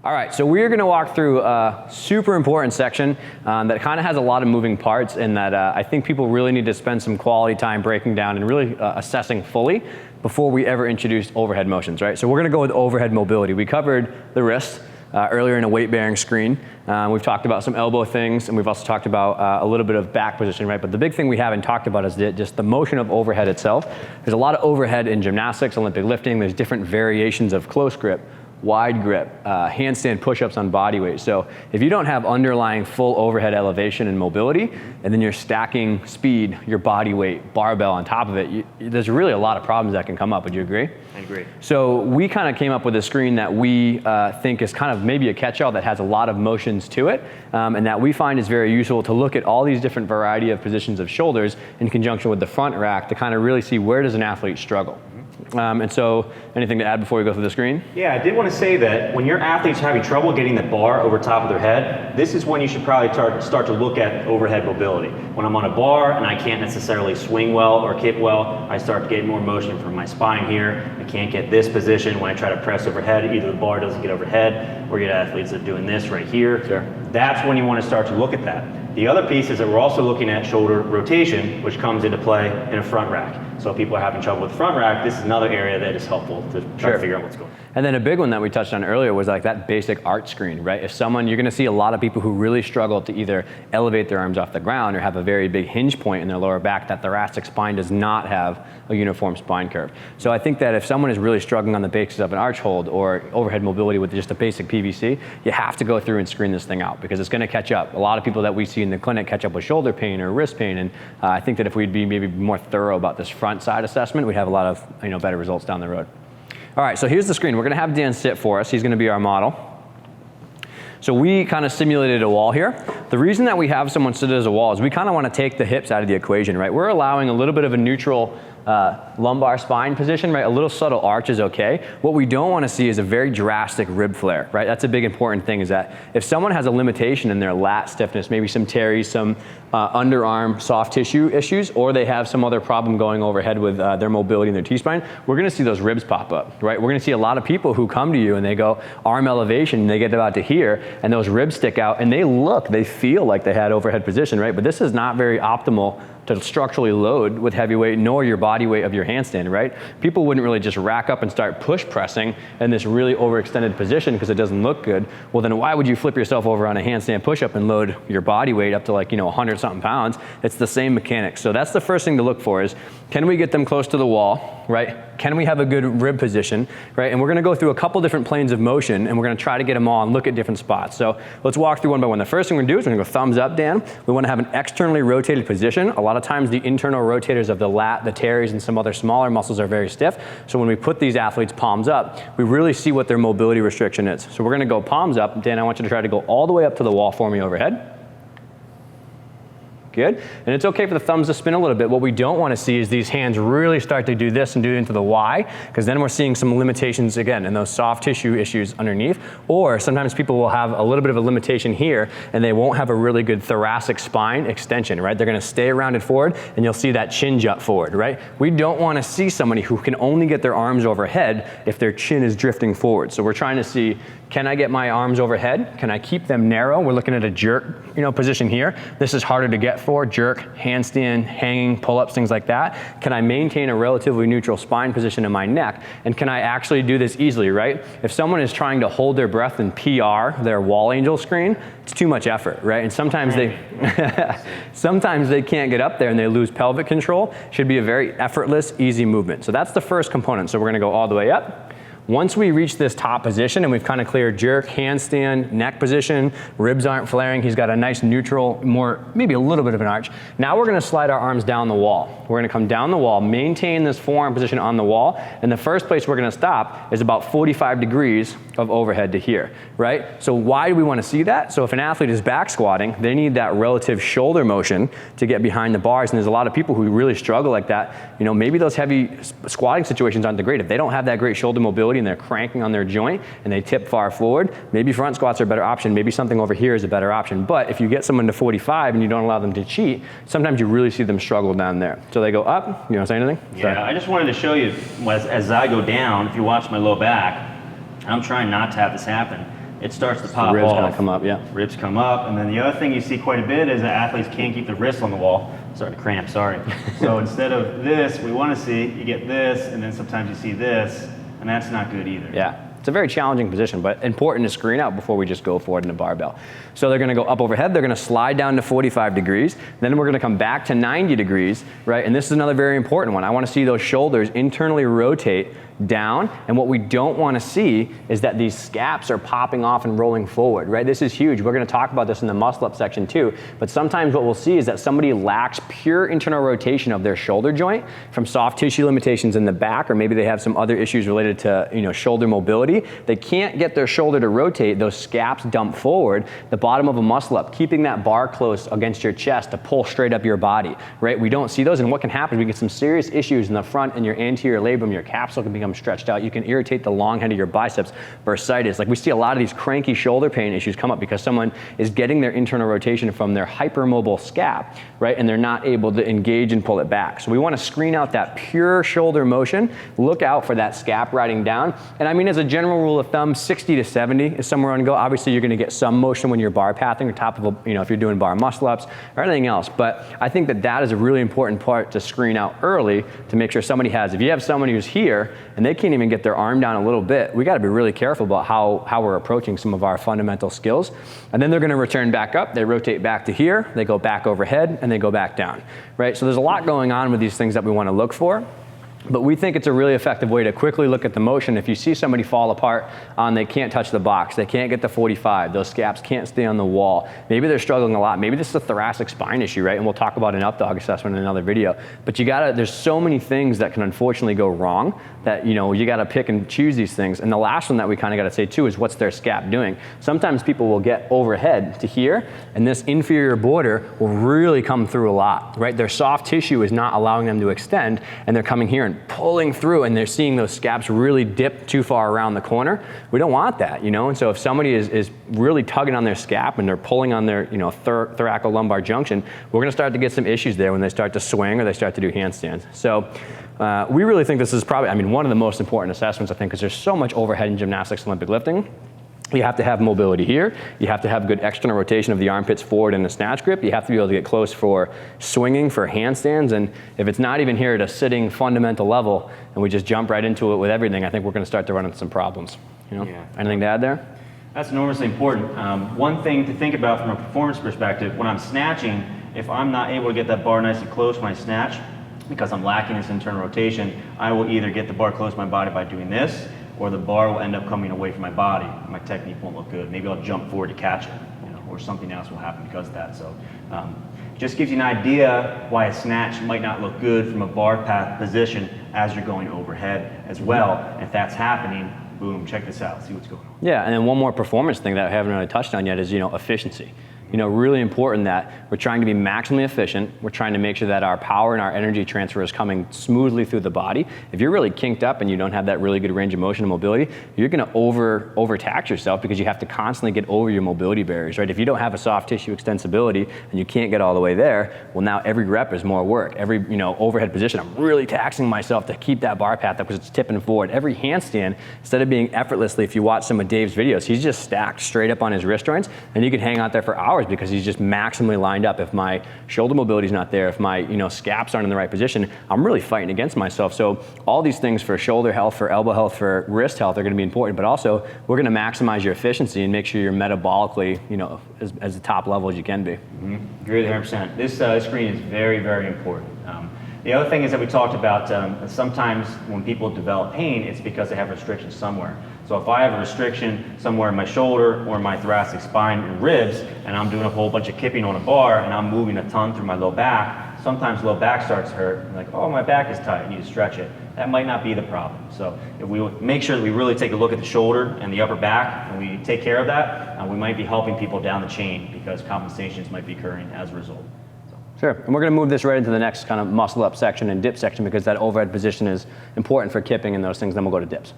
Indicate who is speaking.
Speaker 1: All right, so we're going to walk through a super important section that kind of has a lot of moving parts, and that I think people really need to spend some quality time breaking down and really assessing fully before we ever introduce overhead motions, right? So we're going to go with overhead mobility. We covered the wrist earlier in a weight-bearing screen. We've talked about some elbow things, and we've also talked about a little bit of back position, right? But the big thing we haven't talked about is just the motion of overhead itself. There's a lot of overhead in gymnastics, Olympic lifting. There's different variations of close grip, wide grip, handstand push-ups on body weight. So if you don't have underlying full overhead elevation and mobility, and then you're stacking speed, your body weight, barbell on top of it, there's really a lot of problems that can come up. Would you agree?
Speaker 2: I agree.
Speaker 1: So we kind of came up with a screen that we think is kind of maybe a catch-all that has a lot of motions to it, and that we find is very useful to look at all these different variety of positions of shoulders in conjunction with the front rack to kind of really see where does an athlete struggle. And so, anything to add before we go through the screen?
Speaker 2: Yeah, I did want to say that when your athletes are having trouble getting the bar over top of their head, this is when you should probably start to look at overhead mobility. When I'm on a bar and I can't necessarily swing well or kick well, I start to get more motion from my spine here. I can't get this position when I try to press overhead. Either the bar doesn't get overhead, or you get athletes that are doing this right here.
Speaker 1: Sure.
Speaker 2: That's when you want to start to look at that. The other piece is that we're also looking at shoulder rotation, which comes into play in a front rack. So if people are having trouble with front rack, this is another area that is helpful to try to figure out what's going on.
Speaker 1: And then a big one that we touched on earlier was like that basic arch screen, right? If someone, you're gonna see a lot of people who really struggle to either elevate their arms off the ground or have a very big hinge point in their lower back. That thoracic spine does not have a uniform spine curve. So I think that if someone is really struggling on the basis of an arch hold or overhead mobility with just a basic PVC, you have to go through and screen this thing out because it's gonna catch up. A lot of people that we see in the clinic catch up with shoulder pain or wrist pain, and I think that if we'd be maybe more thorough about this front side assessment, we'd have a lot of better results down the road. All right, so here's the screen. We're gonna have Dan sit for us. He's gonna be our model. So we kind of simulated a wall here. The reason that we have someone sit as a wall is we kind of want to take the hips out of the equation, right? We're allowing a little bit of a neutral lumbar spine position, right? A little subtle arch is okay. What we don't want to see is a very drastic rib flare, right? That's a big important thing, is that if someone has a limitation in their lat stiffness, maybe some teres, some underarm soft tissue issues, or they have some other problem going overhead with their mobility in their T-spine, we're going to see those ribs pop up, right? We're going to see a lot of people who come to you and they go arm elevation and they get about to here and those ribs stick out and they feel like they had overhead position, right? But this is not very optimal to structurally load with heavy weight, nor your body weight of your handstand, right? People wouldn't really just rack up and start push pressing in this really overextended position because it doesn't look good. Well, then why would you flip yourself over on a handstand push-up and load your body weight up to 100 something pounds? It's the same mechanics. So that's the first thing to look for is, can we get them close to the wall, right? Can we have a good rib position, right? And we're gonna go through a couple different planes of motion and we're gonna try to get them all and look at different spots. So let's walk through one by one. The first thing we're gonna do is we're gonna go thumbs up, Dan. We wanna have an externally rotated position. A lot of times the internal rotators of the lat, the teres, and some other smaller muscles are very stiff. So when we put these athletes palms up, we really see what their mobility restriction is. So we're gonna go palms up. Dan, I want you to try to go all the way up to the wall for me overhead. Good. And it's okay for the thumbs to spin a little bit. What we don't want to see is these hands really start to do this and do it into the Y, because then we're seeing some limitations again in those soft tissue issues underneath. Or sometimes people will have a little bit of a limitation here and they won't have a really good thoracic spine extension, right? They're going to stay rounded forward and you'll see that chin jut forward, right? We don't want to see somebody who can only get their arms overhead if their chin is drifting forward. So we're trying to see, can I get my arms overhead? Can I keep them narrow? We're looking at a jerk, position here. This is harder to get for, jerk, handstand, hanging, pull-ups, things like that. Can I maintain a relatively neutral spine position in my neck? And can I actually do this easily, right? If someone is trying to hold their breath in PR, their wall angel screen, it's too much effort, right? And sometimes they can't get up there and they lose pelvic control. Should be a very effortless, easy movement. So that's the first component. So we're gonna go all the way up. Once we reach this top position and we've kind of cleared jerk, handstand, neck position, ribs aren't flaring, he's got a nice neutral, maybe a little bit of an arch. Now we're gonna slide our arms down the wall. We're gonna come down the wall, maintain this forearm position on the wall, and the first place we're gonna stop is about 45 degrees of overhead to here, right? So why do we wanna see that? So if an athlete is back squatting, they need that relative shoulder motion to get behind the bars, and there's a lot of people who really struggle like that. Maybe those heavy squatting situations aren't the great. If they don't have that great shoulder mobility and they're cranking on their joint and they tip far forward, maybe front squats are a better option. Maybe something over here is a better option. But if you get someone to 45 and you don't allow them to cheat, sometimes you really see them struggle down there. So they go up. You want to say anything?
Speaker 2: Yeah,
Speaker 1: Sorry.
Speaker 2: I just wanted to show you as I go down, if you watch my low back, I'm trying not to have this happen. it starts to pop
Speaker 1: ribs
Speaker 2: off.
Speaker 1: kind of come up, yeah.
Speaker 2: Ribs come up, and then the other thing you see quite a bit is that athletes can't keep their wrists on the wall. Starting to cramp, sorry. So instead of this, we want to see, you get this, and then sometimes you see this, and that's not good either.
Speaker 1: Yeah. It's a very challenging position, but important to screen out before we just go forward in a barbell. So they're gonna go up overhead, they're gonna slide down to 45 degrees, then we're gonna come back to 90 degrees, right? And this is another very important one. I wanna see those shoulders internally rotate down, and what we don't want to see is that these scaps are popping off and rolling forward, right? This is huge. We're going to talk about this in the muscle up section too, but sometimes what we'll see is that somebody lacks pure internal rotation of their shoulder joint from soft tissue limitations in the back, or maybe they have some other issues related to, you know, shoulder mobility. They can't get their shoulder to rotate, those scaps dump forward, the bottom of a muscle up, keeping that bar close against your chest to pull straight up your body, right? We don't see those, and what can happen, we get some serious issues in the front and your anterior labrum, your capsule can become stretched out. You can irritate the long head of your biceps, bursitis. Like we see a lot of these cranky shoulder pain issues come up because someone is getting their internal rotation from their hypermobile scap, right? And they're not able to engage and pull it back. So we want to screen out that pure shoulder motion, look out for that scap riding down. And I mean, as a general rule of thumb, 60 to 70 is somewhere on go. Obviously you're going to get some motion when you're bar pathing or top of a, you know, if you're doing bar muscle ups or anything else. But I think that that is a really important part to screen out early to make sure somebody has, if you have someone who's here and they can't even get their arm down a little bit, we got to be really careful about how we're approaching some of our fundamental skills. And then they're going to return back up, they rotate back to here, they go back overhead, and they go back down, right? So there's a lot going on with these things that we want to look for. But we think it's a really effective way to quickly look at the motion. If you see somebody fall apart on, they can't touch the box, they can't get the 45, those scaps can't stay on the wall, maybe they're struggling a lot, maybe this is a thoracic spine issue, right? And we'll talk about an up dog assessment in another video. But you gotta, there's so many things that can unfortunately go wrong that, you know, you gotta pick and choose these things. And the last one that we kind of gotta say too is what's their scap doing? Sometimes people will get overhead to here, and this inferior border will really come through a lot, right? Their soft tissue is not allowing them to extend, and they're coming here and pulling through, and they're seeing those scaps really dip too far around the corner. We don't want that, you know? And so if somebody is really tugging on their scap and they're pulling on their, you know, thoracolumbar junction, we're gonna start to get some issues there when they start to swing or they start to do handstands. So we really think this is probably, I mean, one of the most important assessments, I think, because there's so much overhead in gymnastics, Olympic lifting. You have to have mobility here. You have to have good external rotation of the armpits forward in the snatch grip. You have to be able to get close for swinging, for handstands. And if it's not even here at a sitting fundamental level and we just jump right into it with everything, I think we're going to start to run into some problems. You know? Yeah. Anything to add there?
Speaker 2: That's enormously important. One thing to think about from a performance perspective, when I'm snatching, if I'm not able to get that bar nice and close when I snatch, because I'm lacking this internal rotation, I will either get the bar close to my body by doing this, or the bar will end up coming away from my body. My technique won't look good. Maybe I'll jump forward to catch it, you know, or something else will happen because of that. So just gives you an idea why a snatch might not look good from a bar path position as you're going overhead as well. And if that's happening, boom, check this out, see what's going on.
Speaker 1: Yeah, and then one more performance thing that I haven't really touched on yet is, you know, efficiency. You know, really important that we're trying to be maximally efficient. We're trying to make sure that our power and our energy transfer is coming smoothly through the body. If you're really kinked up and you don't have that really good range of motion and mobility, you're gonna overtax yourself because you have to constantly get over your mobility barriers, right? If you don't have a soft tissue extensibility and you can't get all the way there, well, now every rep is more work. Every, you know, overhead position, I'm really taxing myself to keep that bar path up because it's tipping forward. Every handstand, instead of being effortlessly, if you watch some of Dave's videos, he's just stacked straight up on his wrist joints, and you can hang out there for hours because he's just maximally lined up. If my shoulder mobility is not there, if my, you know, scaps aren't in the right position, I'm really fighting against myself. So all these things for shoulder health, for elbow health, for wrist health are going to be important, but also we're going to maximize your efficiency and make sure you're metabolically, you know, as the top level as you can be.
Speaker 2: Mm-hmm. Agree with 100%. This screen is very, very important. The other thing is that we talked about sometimes when people develop pain, it's because they have restrictions somewhere. So if I have a restriction somewhere in my shoulder or my thoracic spine and ribs, and I'm doing a whole bunch of kipping on a bar and I'm moving a ton through my low back, sometimes low back starts to hurt. I'm like, oh, my back is tight, I need to stretch it. That might not be the problem. So if we make sure that we really take a look at the shoulder and the upper back and we take care of that, we might be helping people down the chain because compensations might be occurring as a result.
Speaker 1: Sure, and we're going to move this right into the next kind of muscle up section and dip section because that overhead position is important for kipping and those things, then we'll go to dips.